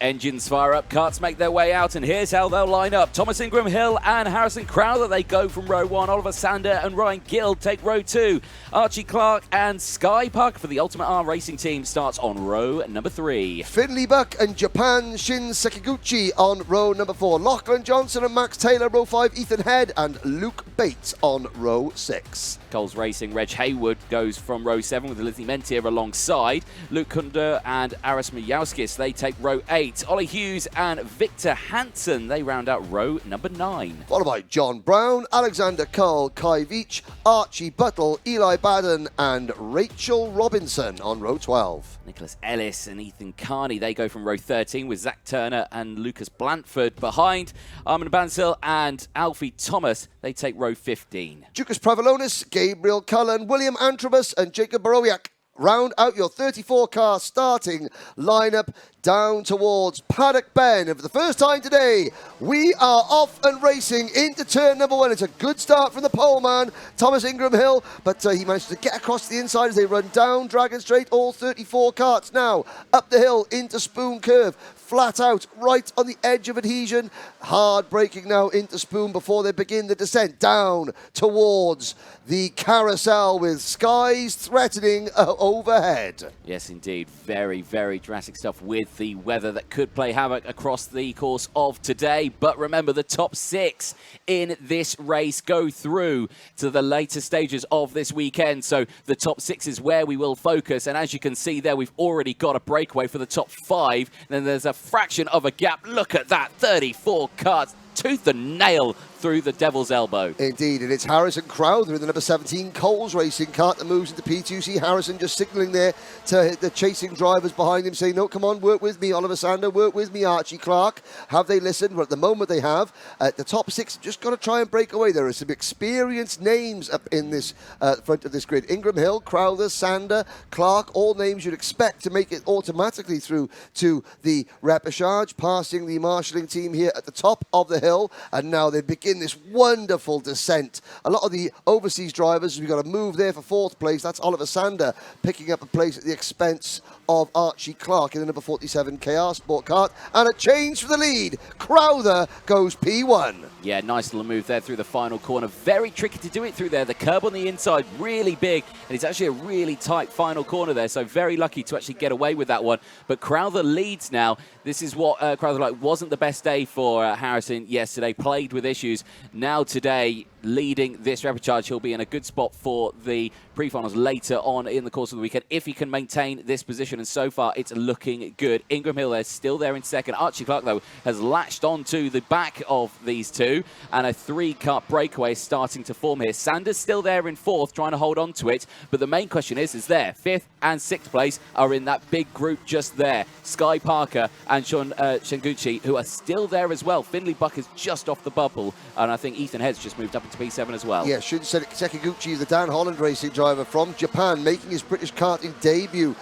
Engines fire up, karts make their way out, and here's how they'll line up. Thomas Ingram Hill and Harrison Crowther, they go from row 1. Oliver Sander and Ryan Gill take row 2. Archie Clark and Skye Parker for the Ultimate R Racing team starts on row number 3. Finley Buck and Japan Shin Sekiguchi on row number 4. Lachlan Johnson and Max Taylor, row 5. Ethan Head and Luke Bates on row 6. Coles Racing, Reg Haywood goes from row 7 with Lizzie Mentier alongside. Luke Kunder and Aris Mijauskis, they take row 8. Ollie Hughes and Victor Hansen, they round out row number 9. Followed by John Brown, Alexander Cole, Kai Veach, Archie Buttle, Eli Baden and Rachel Robinson on row 12. Nicholas Ellis and Ethan Carney, they go from row 13 with Zach Turner and Lucas Blantford behind. Armin Bansil and Alfie Thomas, they take row 15. Dukas Pravalonis, Gabriel Cullen, William Antrobus and Jacob Barowiak round out your 34-car starting lineup down towards Paddock Bend. And for the first time today, we are off and racing into turn number 1. It's a good start from the pole man, Thomas Ingram Hill, but he managed to get across the inside as they run down Dragon Straight. All 34 karts now up the hill into Spoon Curve. Flat out, right on the edge of adhesion. Hard braking now into Spoon before they begin the descent down towards the carousel with skies threatening overhead. Yes, indeed. Very, very drastic stuff with the weather that could play havoc across the course of today. But remember, the top 6 in this race go through to the later stages of this weekend. So the top 6 is where we will focus. And as you can see there, we've already got a breakaway for the top 5. Then there's a fraction of a gap. Look at that, 34 karts, tooth and nail through the devil's elbow. Indeed, and it's Harrison Crowther in the number 17 Coles Racing kart that moves into P2. See Harrison just signalling there to the chasing drivers behind him, saying, no, come on, work with me, Oliver Sander, work with me, Archie Clark. Have they listened? Well, at the moment they have. The top 6 just got to try and break away. There are some experienced names up in this front of this grid. Ingram Hill, Crowther, Sander, Clark, all names you'd expect to make it automatically through to the repechage, passing the marshalling team here at the top of the hill, and now they begin this wonderful descent. A lot of the overseas drivers, we've got to move there for 4th place. That's Oliver Sander picking up a place at the expense of Archie Clark in the number 47 KR Sport kart. And a change for the lead. Crowther goes P1. Yeah, nice little move there through the final corner. Very tricky to do it through there. The curb on the inside, really big. And it's actually a really tight final corner there. So very lucky to actually get away with that one. But Crowther leads now. This is what Crowther like. Wasn't the best day for Harrison yesterday. Played with issues. Now today, leading this repechage, he'll be in a good spot for the pre-finals later on in the course of the weekend if he can maintain this position, and so far it's looking good. Ingram Hill there, still there in second. Archie Clark, though, has latched onto the back of these two, and a 3-kart breakaway is starting to form here. Sanders still there in 4th, trying to hold on to it, but the main question is there. 5th and 6th place are in that big group just there. Skye Parker and Sean Shenguchi, who are still there as well. Finley Buck is just off the bubble, and I think Ethan Head's just moved up into P7 as well. Yeah, Shun Sekiguchi is the Dan Holland Racing driver from Japan, making his British karting debut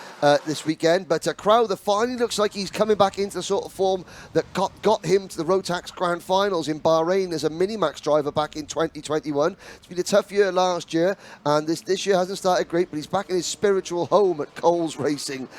this weekend. But Crowther finally looks like he's coming back into the sort of form that got him to the Rotax Grand Finals in Bahrain as a Minimax driver back in 2021. It's been a tough year last year, and this year hasn't started great, but he's back in his spiritual home at Coles Racing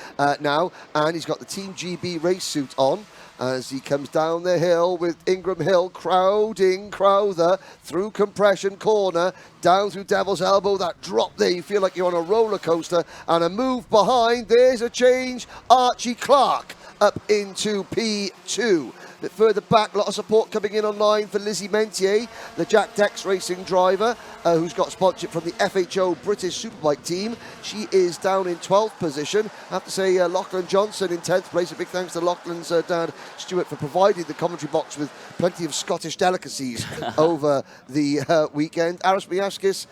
now, and he's got the Team GB race suit on as he comes down the hill with Ingram Hill crowding Crowther through compression corner, down through Devil's Elbow. That drop there, you feel like you're on a roller coaster, and a move behind. There's a change. Archie Clark up into P2. A bit further back, a lot of support coming in online for Lizzie Mentier, the Jack Dex Racing driver, who's got sponsorship from the FHO British Superbike team. She is down in 12th position. I have to say, Lachlan Johnson in 10th place. A big thanks to Lachlan's dad, Stuart, for providing the commentary box with plenty of Scottish delicacies over the weekend. Aris Miaskis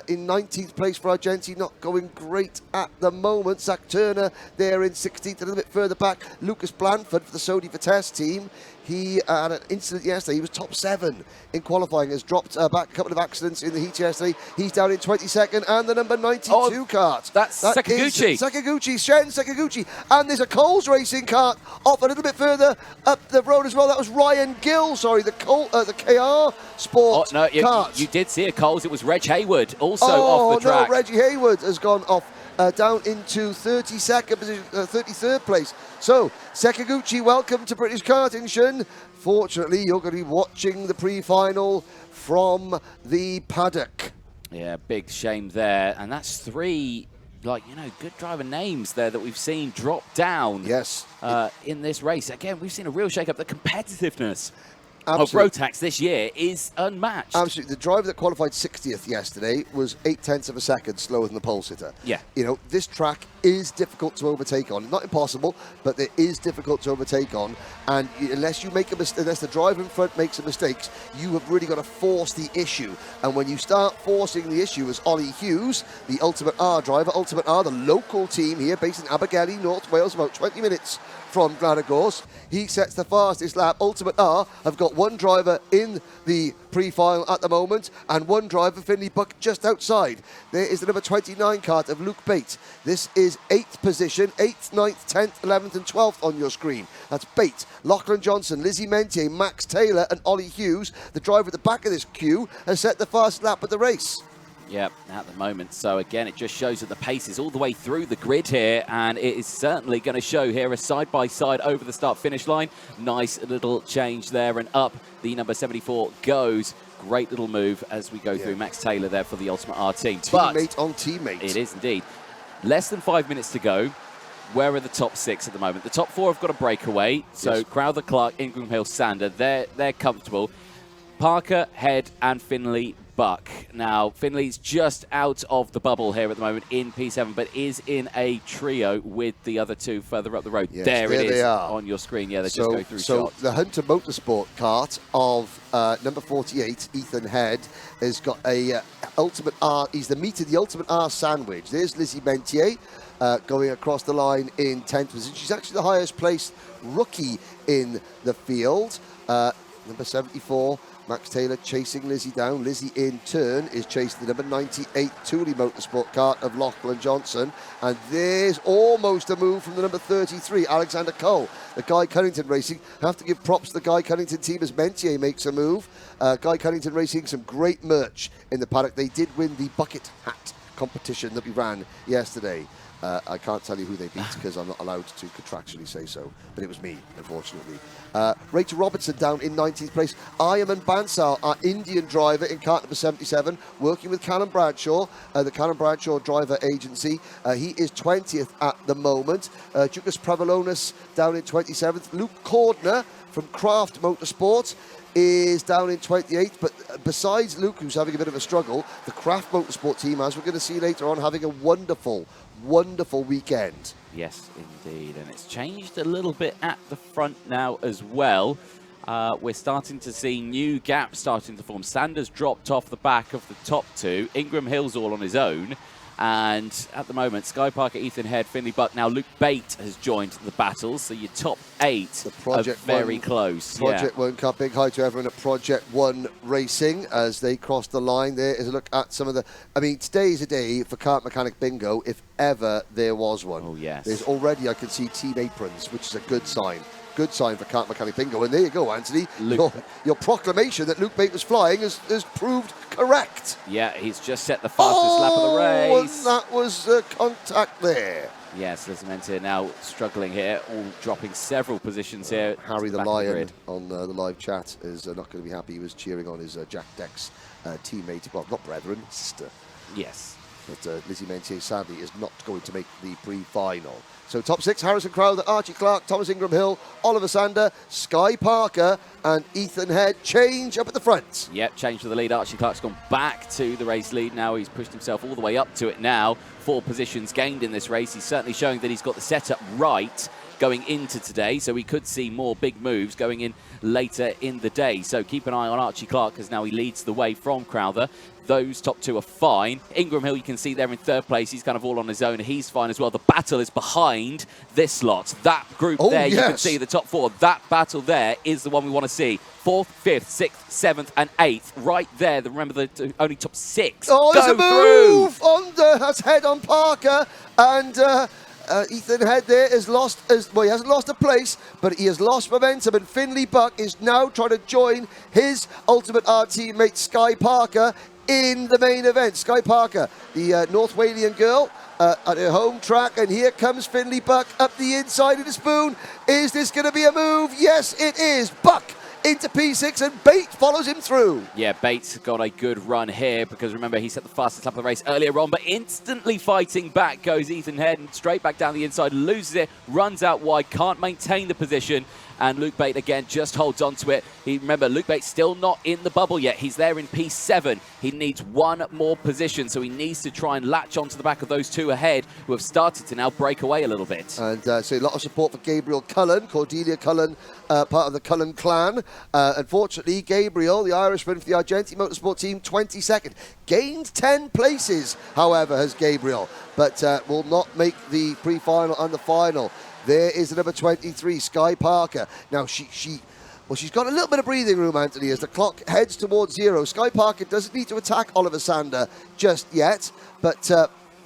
in 19th place for Argenti, not going great at the moment. Zach Turner there in 16th, a little bit further back. Lucas Blanford for the Sodi Vitesse team. He had an incident yesterday. He was top 7 in qualifying. Has dropped back a couple of accidents in the heat yesterday. He's down in 22nd, and the number 92 kart. That's Sekiguchi. Sekiguchi, Shen Sekiguchi. And there's a Coles Racing kart off a little bit further up the road as well. That was Ryan Gill, sorry, the KR Sport kart. You did see a Coles. It was Reg Haywood also off the track. No, Reggie Haywood has gone off down into 32nd position, 33rd place. So, Sekiguchi, welcome to British Karting, Shun. Fortunately, you're going to be watching the pre-final from the paddock. Yeah, big shame there. And that's 3, good driver names there that we've seen drop down. Yes. In this race. Again, we've seen a real shake-up. The competitiveness Absolutely. of Rotax this year is unmatched. Absolutely. The driver that qualified 60th yesterday was 0.8 of a second slower than the pole sitter. Yeah. You know, this track is difficult to overtake on. Not impossible, but it is difficult to overtake on. And unless you make a mistake, unless the driver in front makes a mistake, you have really got to force the issue. And when you start forcing the issue, as Ollie Hughes, the Ultimate R driver, Ultimate R, the local team here based in Abergele, North Wales, about 20 minutes from Glan-Y-Gors, he sets the fastest lap. Ultimate R have got one driver in the pre-final at the moment and one driver, Finley Buck, just outside. There is the number 29 kart of Luke Bate. This is 8th position, 8th, 9th, 10th, 11th and 12th on your screen. That's Bate, Lachlan Johnson, Lizzie Mentier, Max Taylor and Ollie Hughes. The driver at the back of this queue has set the fastest lap of the race. Yep, at the moment. So again, it just shows that the pace is all the way through the grid here, and it is certainly going to show here a side-by-side over the start-finish line. Nice little change there, and up the number 74 goes. Great little move as we go through. Max Taylor there for the Ultimate R team. Teammate on teammate. It is indeed. Less than 5 minutes to go. Where are the top 6 at the moment? The top 4 have got a breakaway. So yes. Crowther, Clark, Ingram Hill, Sander, they're comfortable. Parker, Head, and Finley Buck. Now, Finley's just out of the bubble here at the moment in P7, but is in a trio with the other 2 further up the road. Yes, there it is they are on your screen. Yeah, they just go through shot. The Hunter Motorsport kart of number 48, Ethan Head, has got a Ultimate R. He's the meat of the Ultimate R sandwich. There's Lizzie Mentier going across the line in 10th position. She's actually the highest placed rookie in the field. Number 74. Max Taylor chasing Lizzie down. Lizzie in turn is chasing the number 98 Thule Motorsport kart of Lachlan Johnson. And there's almost a move from the number 33, Alexander Cole. The Guy Cunnington Racing. Have to give props to the Guy Cunnington team as Mentier makes a move. Guy Cunnington Racing, some great merch in the paddock. They did win the bucket hat competition that we ran yesterday. I can't tell you who they beat because I'm not allowed to contractually say so, but it was me, unfortunately. Rachel Robertson down in 19th place. Ayaman Bansal, our Indian driver in kart number 77, working with Callum Bradshaw, the Callum Bradshaw Driver Agency. He is 20th at the moment. Dukas Pravalonis down in 27th. Luke Cordner from Craft Motorsport is down in 28th, but besides Luke, who's having a bit of a struggle, the Craft Motorsport team, as we're going to see later on, having a wonderful weekend. Yes, indeed, and it's changed a little bit at the front now as well. We're starting to see new gaps starting to form. Sanders dropped off the back of the top 2. Ingram Hill's all on his own. And at the moment, Skye Parker, Ethan Head, Finley Buck. Now Luke Bate has joined the battle, so your top 8 are very close. Project One Cup, big hi to everyone at Project One Racing as they cross the line. There is a look at some of the... I mean, today is a day for Kart Mechanic Bingo, if ever there was one. Oh, yes. There's already, I can see team aprons, which is a good sign. Good sign for Kart Mechanic Bingo. And there you go, Anthony. Your proclamation that Luke Bate was flying has proved correct. Yeah, he's just set the fastest lap of the race. And that was contact there. Yes, Lizzie Mentier now struggling here, all dropping several positions here. Harry the Lion on the live chat is not going to be happy. He was cheering on his Jack Dex teammate, well, not brethren, sister. Yes. But Lizzie Mentier, sadly, is not going to make the pre-final. So top 6, Harrison Crowther, Archie Clark, Thomas Ingram Hill, Oliver Sander, Skye Parker and Ethan Head. Change up at the front. Yep, change to the lead. Archie Clark's gone back to the race lead now. He's pushed himself all the way up to it now. 4 positions gained in this race. He's certainly showing that he's got the setup right going into today, so we could see more big moves going in later in the day. So keep an eye on Archie Clark as now he leads the way from Crowther. Those top 2 are fine. Ingram Hill, you can see there in 3rd place. He's kind of all on his own. He's fine as well. The battle is behind this lot. That group there, you can see the top 4. That battle there is the one we want to see. 4th, 5th, 6th, 7th, and 8th. Right there. Remember the only top 6. Oh, there's a move on has Head on Parker. And Ethan Head there has lost, well, he hasn't lost a place, but he has lost momentum, and Finley Buck is now trying to join his Ultimate R teammate Skye Parker in the main event. Skye Parker, the North Walian girl, at her home track, and here comes Finley Buck up the inside of the spoon. Is this going to be a move? Yes, it is. Buck into P6, and Bate follows him through. Yeah, Bates got a good run here because remember he set the fastest lap of the race earlier on, but instantly fighting back goes Ethan Head and straight back down the inside, loses it, runs out wide, can't maintain the position. And Luke Bate again just holds on to it. Remember, Luke Bate's still not in the bubble yet. He's there in P7. He needs one more position, so he needs to try and latch onto the back of those two ahead who have started to now break away a little bit. And so a lot of support for Gabriel Cullen, Cordelia Cullen, part of the Cullen clan. Unfortunately, Gabriel, the Irishman for the Argenti Motorsport team, 22nd. Gained 10 places, however, has Gabriel, but will not make the pre-final and the final. There is the number 23, Skye Parker. Now, she's got a little bit of breathing room, Anthony, as the clock heads towards 0. Skye Parker doesn't need to attack Oliver Sander just yet, but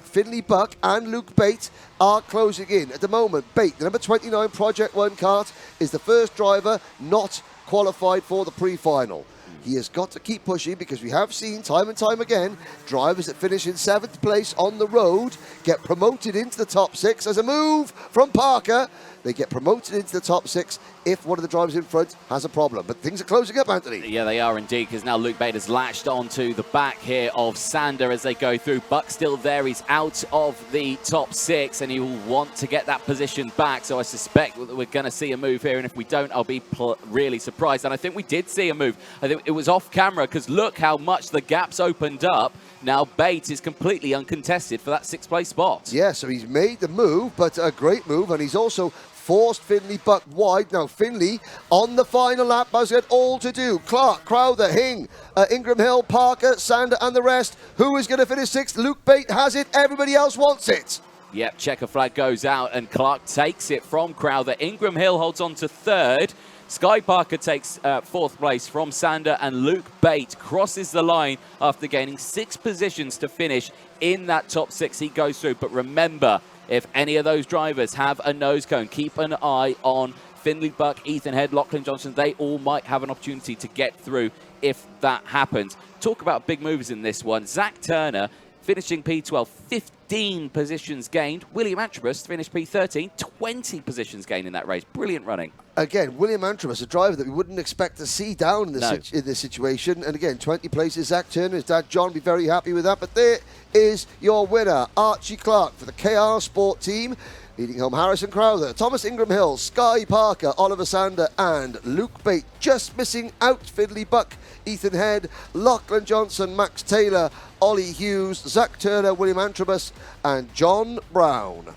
Finley Buck and Luke Bate are closing in. At the moment, Bate, the number 29 Project 1 kart, is the first driver not qualified for the pre-final. He has got to keep pushing because we have seen time and time again drivers that finish in 7th place on the road get promoted into the top 6 as a move from Parker. They get promoted into the top 6 if one of the drivers in front has a problem. But things are closing up, Anthony. Yeah, they are indeed, because now Luke Bate has latched onto the back here of Sander as they go through. Buck still there. He's out of the top 6, and he will want to get that position back. So I suspect that we're going to see a move here, and if we don't, I'll be really surprised. And I think we did see a move. I think it was off camera, because look how much the gap's opened up. Now Bates is completely uncontested for that 6th place spot. Yeah, so he's made the move, but a great move, and he's also forced Finley Buck wide. Now Finley on the final lap has got all to do. Clark, Crowther, Hing, Ingram Hill, Parker, Sander and the rest. Who is going to finish 6th? Luke Bate has it. Everybody else wants it. Yep, checker flag goes out and Clark takes it from Crowther. Ingram Hill holds on to 3rd. Skye Parker takes 4th place from Sander, and Luke Bate crosses the line after gaining 6 positions to finish in that top 6 he goes through. But remember, if any of those drivers have a nose cone, keep an eye on Finley Buck, Ethan Head, Lachlan Johnson. They all might have an opportunity to get through if that happens. Talk about big moves in this one. Zach Turner finishing P12, 15 positions gained. William Antrobus finished P13, 20 positions gained in that race. Brilliant running. Again, William Antrobus, a driver that we wouldn't expect to see down in this situation. And again, 20 places. Zach Turner, his dad John, be very happy with that. But there is your winner, Archie Clark for the KR Sport team. Leading home Harrison Crowther, Thomas Ingram Hill, Skye Parker, Oliver Sander and Luke Bate. Just missing out Finley Buck, Ethan Head, Lachlan Johnson, Max Taylor, Ollie Hughes, Zach Turner, William Antrobus and John Brown.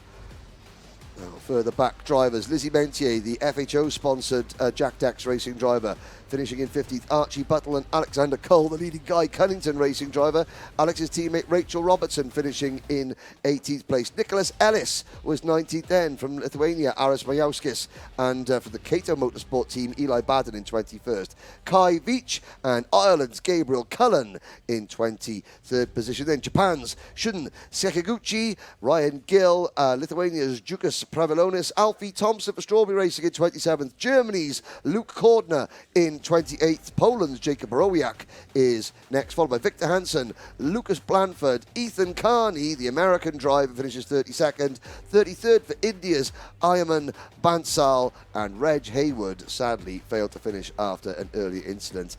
Now, further back drivers, Lizzie Mentier, the FHO-sponsored Jack Dex racing driver, finishing in 15th. Archie Buttle and Alexander Cole, the leading Guy Cunnington racing driver. Alex's teammate Rachel Robertson finishing in 18th place. Nicholas Ellis was 19th then from Lithuania, Aris Majauskis. And for the Cato Motorsport team, Eli Baden in 21st. Kai Veach and Ireland's Gabriel Cullen in 23rd position. Then Japan's Shun Sekiguchi, Ryan Gill, Lithuania's Jukas Pravilonis, Alfie Thompson for Strawberry Racing in 27th. Germany's Luke Cordner in 28th. Poland's Jacob Rowiak is next, followed by Victor Hansen, Lucas Blanford, Ethan Carney, the American driver, finishes 32nd. 33rd for India's Ayaman Bansal, and Reg Hayward sadly failed to finish after an early incident.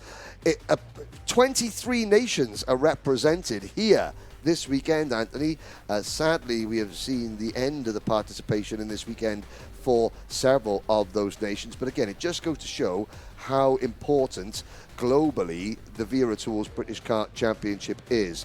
23 nations are represented here this weekend, Anthony. Sadly, we have seen the end of the participation in this weekend for several of those nations. But again, it just goes to show how important globally the Vera Tools British Kart Championship is.